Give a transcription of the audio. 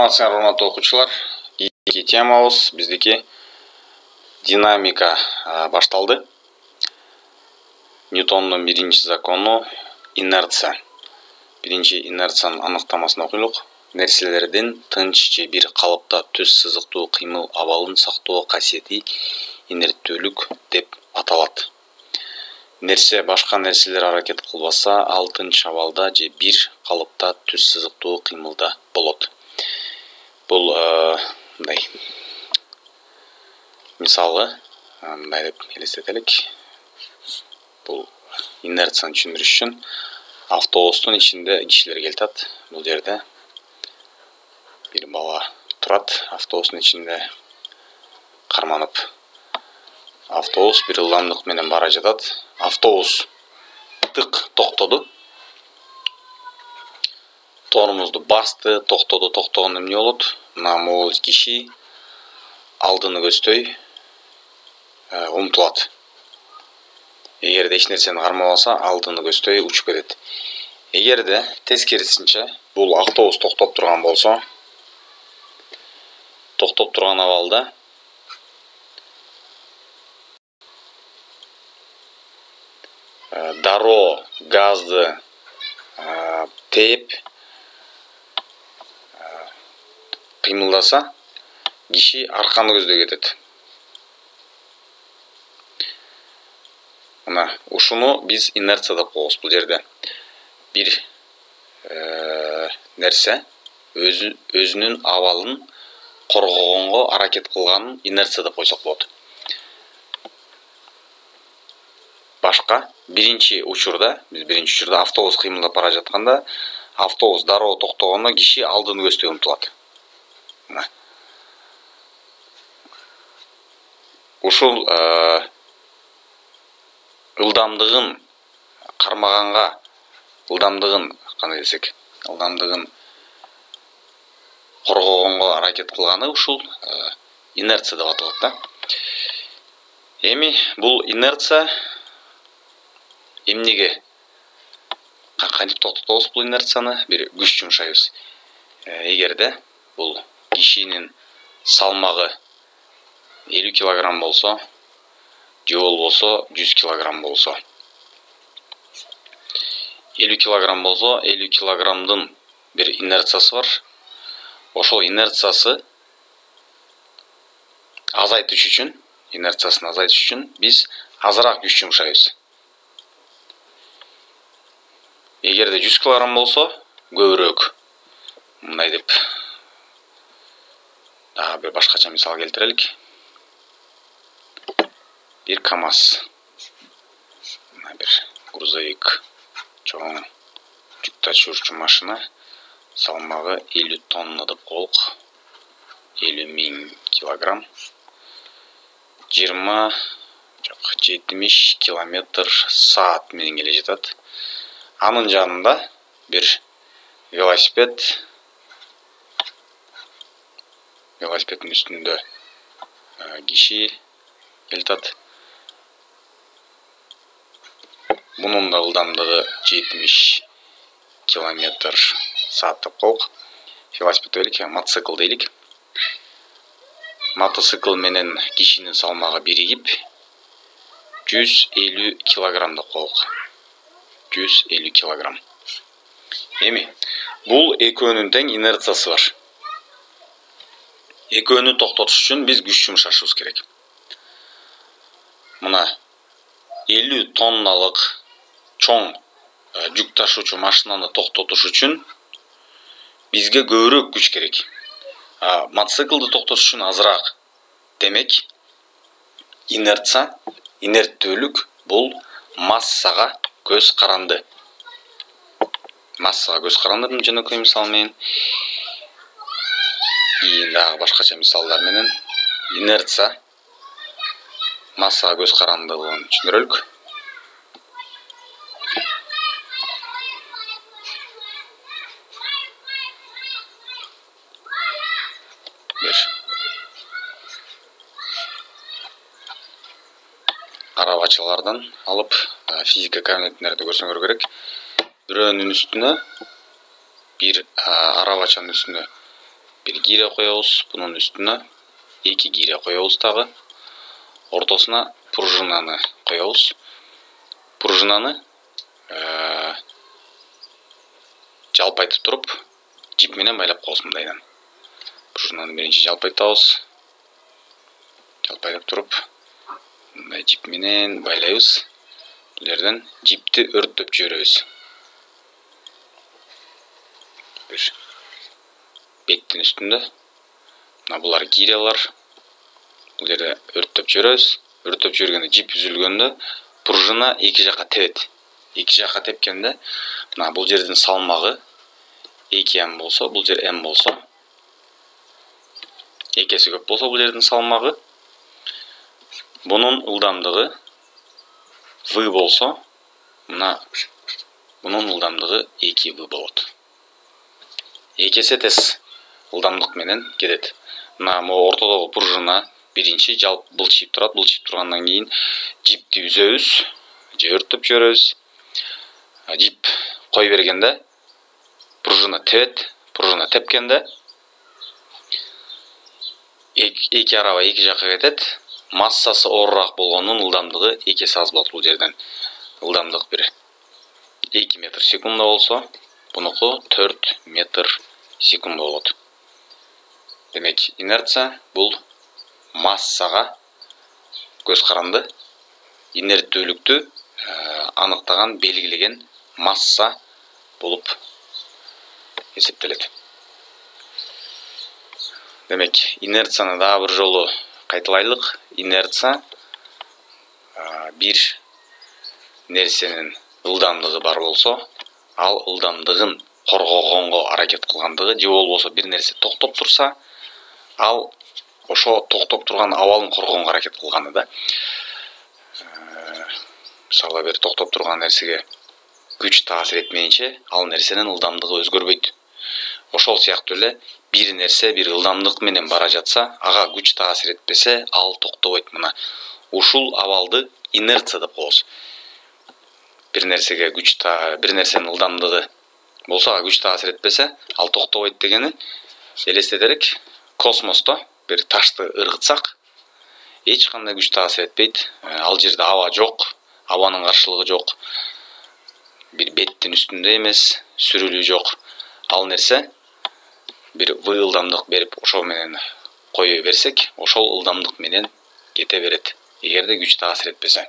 Саламатсыздар, урматтуу окуучулар. Кийинки темабыз биздики динамика башталды. Ньютондун биринчи закону инерция. Биринчи инерциянын аныктамасын окуйлук. Нерселердин тынч же бир калыпта түз сызыктуу кыймыл абалын сактоо касиети инерттүүлүк деп аталат. Нерсе башка нерселер аракет кылбаса, ал тынч абалда же бир калыпта түз сызыктуу кыймылда болот. Бул мындай мисалы мындай деп элестетелик. Бул инерцияны түшүндүрүш үчүн автобустун ичинде кишилер келатат. Бул жерде бир бала турат, автобустун ичинде карманып. Автобус бир ылдамдык менен бара жатат. Автобус тык токтоду. Тормозду басты, токтогондо эмне болот? Могул киши алдыны көздөй умтулат. Эгерде эч нерсени кармабаса, алдыны көздөй учуп кетет. Эгерде тескерисинче бул автобус токтоп турган болсо, токтоп турган абалда дароо газды тээп кыймылдаса, киши арканы көздөй кетет. Мына ушуну биз инерция деп коебуз. Бул жерде бир нерсе өзүнүн абалын коргогонго аракет кылганын инерция деп койсок болот. Башка биринчи учурда автобус кыймылдап бара жатканда, автобус дароо токтогондо киши алдыны көздөй умтулат. Ушул ылдамдыгын кармаганга, ылдамдыгын кандай десек, ылдамдыгын коргогонго аракет кылганы ушул инерция деп аталат да. Эми бул инерция эмнеге кантип токтотобуз бул инерцияны? Бир күч жумшайбыз. Эгерде бул кишинин салмагы 50 килограмм болсо, же болбосо 100 килограмм болсо. 50 килограмм болсо, 50 килограммдын бир инерциясы бар. Ошол инерциясын азайтыш үчүн биз азыраак күч жумшайбыз. Эгерде 100 килограмм болсо, көбүрөөк. Мындай деп дагы бир башкача мисал келтирелик. Бир КАМАЗ, бир грузовик, чоң жүк ташуучу машина, салмагы 50 тонна деп коелук. 50.000 килограмм. 70 км/саат менен келе жатат. Анын жанында бир велосипеддин үстүндө киши келатат. Мунун да ылдамдыгы 70 км/саат деп коелук. Велосипед дейlik, мотоцикл дейlik. Мотоцикл менен кишинин салмагы биригип 150 килограмм деп коелук. 150 килограмм. Эми бул экөөнүн тең инерциясы бар. Экөөнү токтотуш үчүн биз күч жумшашыбыз керек. Мына 50 тонналык чоң жүк ташуучу машинаны токтотуш үчүн бизге көбүрөөк күч керек. Мотоциклды токтотуш үчүн азыраак. Демек, инерттүүлүк бул массага көз каранды. Массага көз карандынын жөнөкөй мисалы менен, дагы башкача мисалдар менен инерция массага көз карандылыгын түшүндүрөлүк. Арабачалардан алып, физика кабинеттерде көрсөңөр керек. Бирөөнүн үстүнө, бир арабачанын үстүнө bir гиря коебуз, бунун үстүнө 2 гиря коебуз дагы. Ортосуна пружинаны коебуз. Пружинаны жалпайтып туруп, жип менен байлап коебуз мындайдан. Пружинаны биринчи жалпайтабыз. Жалпайтып туруп, мындай жип менен байлайбыз. Булерден жипти өрттөп жиберебиз. Bir беттин үстүндө. Мына булар гирялар. Бул жерде өрттөп жиберебиз. Өрттөп жибергенде жип үзүлгөндө пружина эки жакка тебет. Эки жакка тепкенде, мына бул жердин салмагы 2 м болсо, бул жер м болсо, экеси көп болсо бул жердин салмагы, бунун ылдамдыгы v болсо, мына бунун ылдамдыгы 2v болот. Экесе тез ылдамдык менен кетет. Мына могу ортодогу пружина биринчи жалп былчыйып турат. Былчыйып тургандан кийин жипти үзөбүз, же өрттөп жиберебиз. Жип кой бергенде пружина тебет. Пружина тепкенде эки араба эки жакка кетет. Массасы оорураак болгондун ылдамдыгы экеси аз болот бул жерден. Ылдамдык бир 2 метр секунда болсо, бунуку 4 метр секунда болот. Демек, инерция бул массага көз каранды, инерттүүлүктү аныктаган, белгилеген масса болуп эсептелет. Демек, инерцияны дагы бир жолу кайталайлык. Инерция бир нерсенин ылдамдыгы бар болсо, ал ылдамдыгын коргогонго аракет кылгандыгы, же болбосо бир нерсе токтоп турса, ал ошо токтоп турган абалын коргогонго аракет кылганы да. Мисалы бир токтоп турган нерсеге күч таасир этмейинче, ал нерсенин ылдамдыгы өзгөрбөйт. Ошол сыяктуу эле бир нерсе бир ылдамдык менен бара жатса, ага күч таасир этпесе, ал токтобойт. Мына ушул абалды инерция деп коебуз. Бир нерсеге бир нерсенин ылдамдыгы болсо, ага күч таасир этпесе, ал токтобойт дегени, элестетерик, космосто бир ташты ыргытсак, эч кандай күч таасир этпейт. Ал жерде аба жок, абанын каршылыгы жок. Бир беттин үстүндө эмес, сүрүлүү жок. Ал нерсе бир v ылдамдык берип, ошол менен кое берсек, ошол ылдамдык менен кете берет, эгерде күч таасир этпесе.